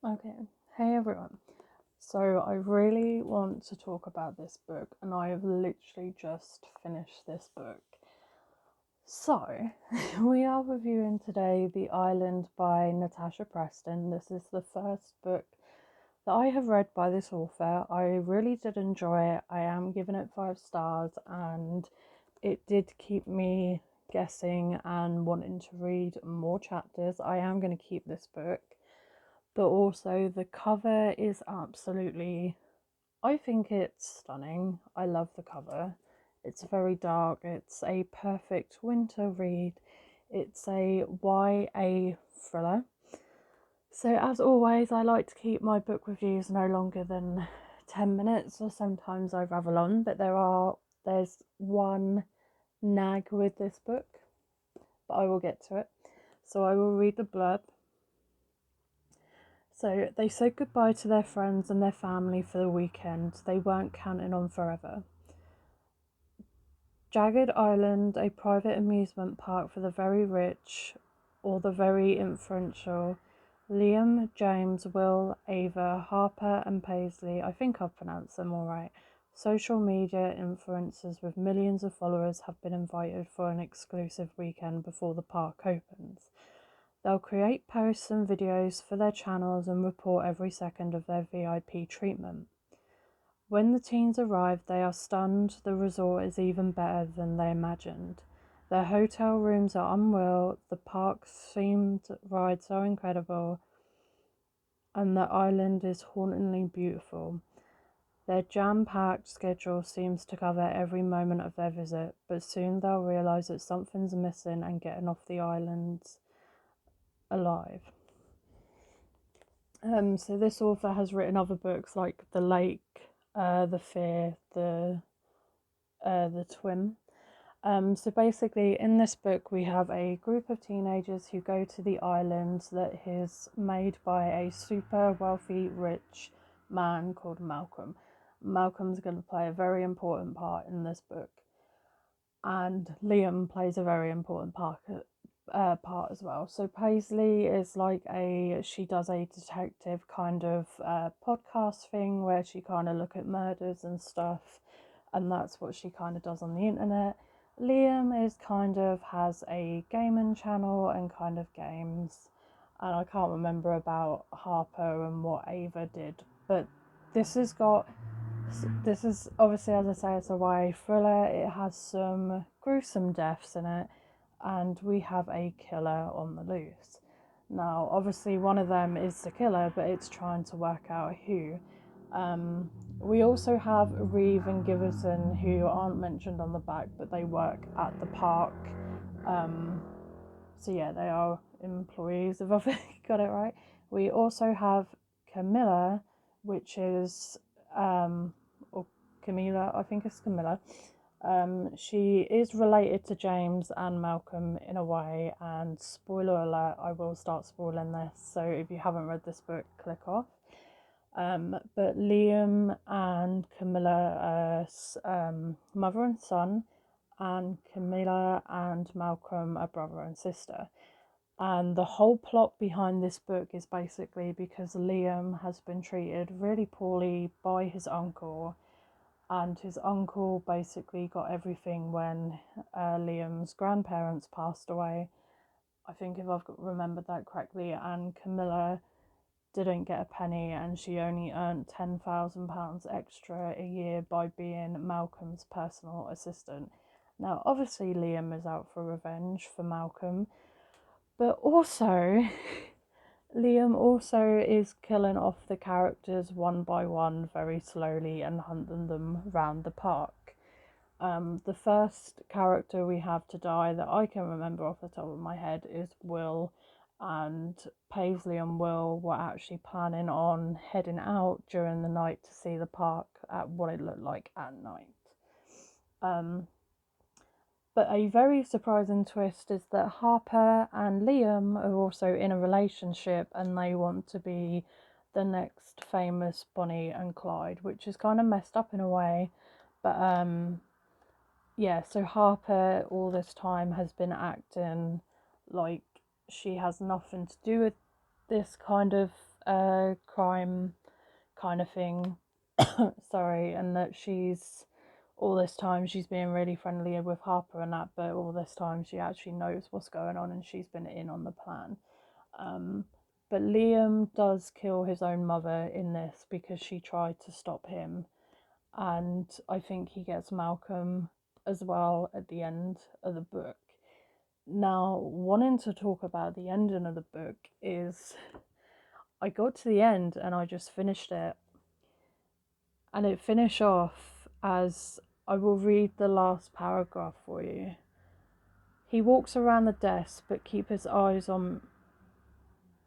Okay, hey everyone. So, I really want to talk about this book, and I have literally just finished this book. So, we are reviewing today The Island by Natasha Preston. This is the first book that I have read by this author. I really did enjoy it. I am giving it 5 stars, and it did keep me guessing and wanting to read more chapters. I am going to keep this book. But also the cover is absolutely, I think it's stunning. I love the cover. It's very dark. It's a perfect winter read. It's a YA thriller. So as always, I like to keep my book reviews no longer than 10 minutes, or sometimes I rattle on, but there's one nag with this book, but I will get to it. So I will read the blurb. So they said goodbye to their friends and their family for the weekend they weren't counting on forever. Jagged Island, a private amusement park for the very rich or the very influential. Liam, James, Will, Ava, Harper, and Paisley, I think I've pronounced them all right, social media influencers with millions of followers, have been invited for an exclusive weekend before the park opens. They'll create posts and videos for their channels and report every second of their VIP treatment. When the teens arrive, they are stunned. The resort is even better than they imagined. Their hotel rooms are unreal, the park-themed rides are incredible, and the island is hauntingly beautiful. Their jam-packed schedule seems to cover every moment of their visit, but soon they'll realise that something's missing and getting off the island's alive. So this author has written other books like The Lake, The Fear, The Twin. So basically, in this book, we have a group of teenagers who go to the island that is made by a super wealthy, rich man called Malcolm. Malcolm's going to play a very important part in this book, and Liam plays a very important part as well. So Paisley is like she does a detective kind of podcast thing where she kind of look at murders and stuff, and that's what she kind of does on the internet. Liam is kind of has a gaming channel and kind of games, and I can't remember about Harper and what Ava did, but this is obviously, as I say, it's a YA thriller. It has some gruesome deaths in it, and we have a killer on the loose. Now, obviously, one of them is the killer, but it's trying to work out who. We also have Reeve and Giverton, who aren't mentioned on the back, but they work at the park. So yeah, they are employees, if I've got it right. We also have Camilla, which is or Camilla, I think it's Camilla. She is related to James and Malcolm in a way, and spoiler alert, I will start spoiling this, so if you haven't read this book, click off. But Liam and Camilla are mother and son, and Camilla and Malcolm are brother and sister. And the whole plot behind this book is basically because Liam has been treated really poorly by his uncle, and his uncle basically got everything when Liam's grandparents passed away. I think if I've remembered that correctly, and Camilla didn't get a penny, and she only earned £10,000 extra a year by being Malcolm's personal assistant. Now, obviously, Liam is out for revenge for Malcolm, but also Liam also is killing off the characters one by one very slowly and hunting them round the park. The first character we have to die that I can remember off the top of my head is Will, and Paisley and Will were actually planning on heading out during the night to see the park at what it looked like at night. But a very surprising twist is that Harper and Liam are also in a relationship, and they want to be the next famous Bonnie and Clyde, which is kind of messed up in a way. But yeah, so Harper all this time has been acting like she has nothing to do with this kind of crime kind of thing. Sorry, and that she's all this time she's being really friendly with Harper and that, but all this time she actually knows what's going on and she's been in on the plan. But Liam does kill his own mother in this because she tried to stop him, and I think he gets Malcolm as well at the end of the book. Now, wanting to talk about the ending of the book is I got to the end and I just finished it, and it finished off as, I will read the last paragraph for you. He walks around the desk but keep his eyes on...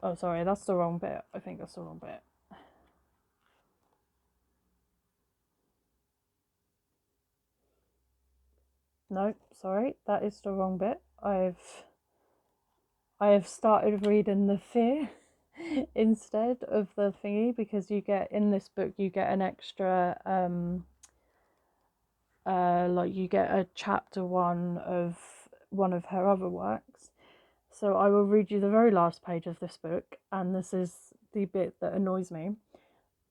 Oh, sorry, that's the wrong bit. I think that's the wrong bit. No, sorry, that is the wrong bit. I have started reading the fear instead of the thingy, because you get, in this book, you get an extra like you get a chapter one of her other works. So I will read you the very last page of this book, and this is the bit that annoys me.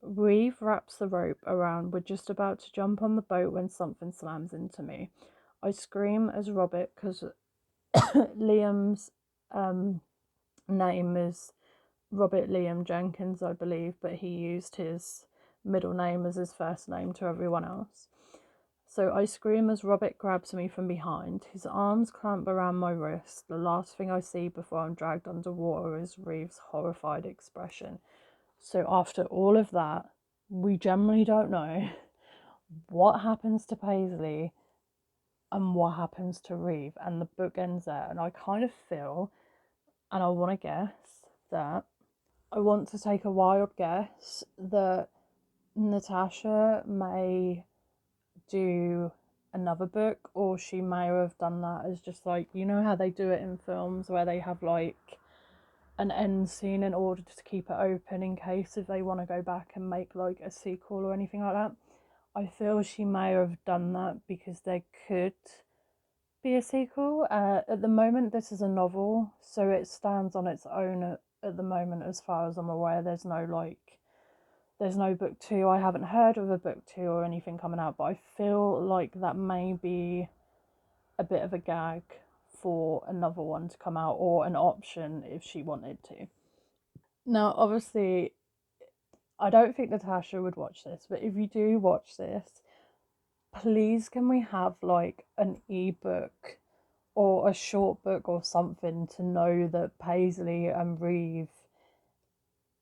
Reeve wraps the rope around. We're just about to jump on the boat when something slams into me. I scream as Robert, because Liam's name is Robert Liam Jenkins, I believe, but he used his middle name as his first name to everyone else. So I scream as Robert grabs me from behind. His arms clamp around my wrist. The last thing I see before I'm dragged underwater is Reeve's horrified expression. So after all of that, we generally don't know what happens to Paisley and what happens to Reeve, and the book ends there. And I kind of feel, and I want to guess that, I want to take a wild guess that Natasha may do another book, or she may have done that as just like, you know how they do it in films where they have like an end scene in order to keep it open in case if they want to go back and make like a sequel or anything like that. I feel she may have done that because there could be a sequel. At the moment, this is a novel, so it stands on its own at the moment, as far as I'm aware. There's no book two. I haven't heard of a book two or anything coming out, but I feel like that may be a bit of a gag for another one to come out, or an option if she wanted to. Now, obviously, I don't think Natasha would watch this, but if you do watch this, please can we have like an ebook or a short book or something to know that Paisley and Reeve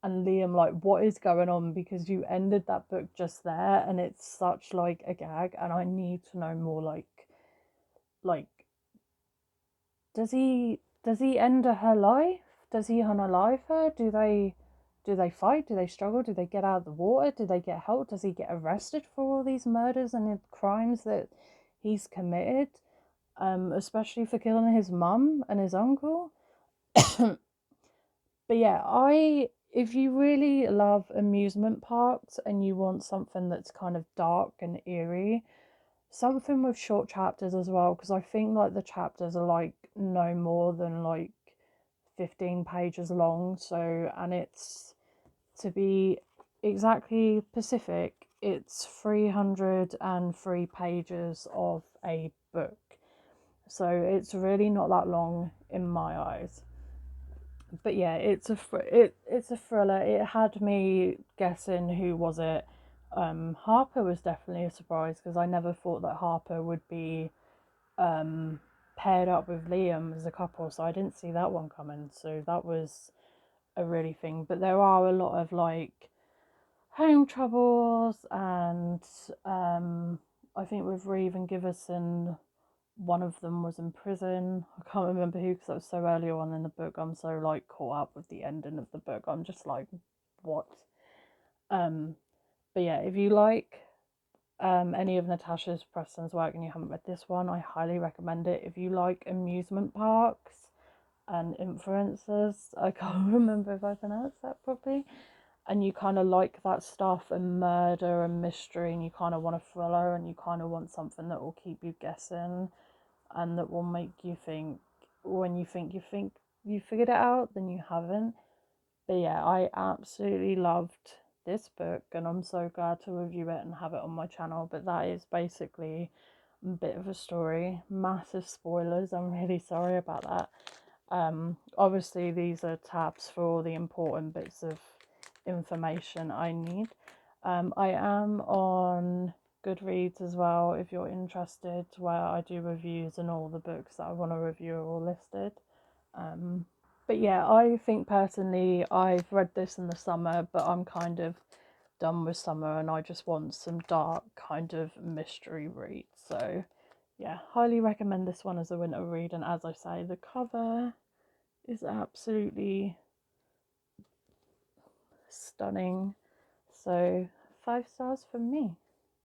and Liam, like, what is going on, because you ended that book just there and it's such like a gag, and I need to know more. Like does he end her life? Does he unalive her? Do they fight? Do they struggle? Do they get out of the water? Do they get help? Does he get arrested for all these murders and crimes that he's committed, especially for killing his mum and his uncle? But yeah, if you really love amusement parks and you want something that's kind of dark and eerie, something with short chapters as well, because I think like the chapters are like no more than like 15 pages long. So, and it's, to be exactly specific, it's 303 pages of a book. So it's really not that long in my eyes. But yeah, it's a thriller. It had me guessing who was it. Harper was definitely a surprise, because I never thought that Harper would be paired up with Liam as a couple, so I didn't see that one coming. So that was a really thing. But there are a lot of like home troubles, and I think with Reeve and Giverson, one of them was in prison. I can't remember who, because that was so early on in the book. I'm so like caught up with the ending of the book. I'm just like, what? But yeah, if you like any of Natasha Preston's work and you haven't read this one, I highly recommend it. If you like amusement parks and influencers, I can't remember if I pronounced that properly, and you kind of like that stuff, and murder and mystery, and you kind of want a thriller, and you kind of want something that will keep you guessing and that will make you think, when you think you figured it out, then you haven't. But yeah, I absolutely loved this book, and I'm so glad to review it and have it on my channel. But that is basically a bit of a story. Massive spoilers, I'm really sorry about that. Obviously these are tabs for all the important bits of information I need. I am on Goodreads as well, if you're interested, where I do reviews and all the books that I want to review are all listed. But yeah, I think personally I've read this in the summer, but I'm kind of done with summer and I just want some dark kind of mystery read. So yeah, highly recommend this one as a winter read. And as I say, the cover is absolutely stunning. So 5 stars from me.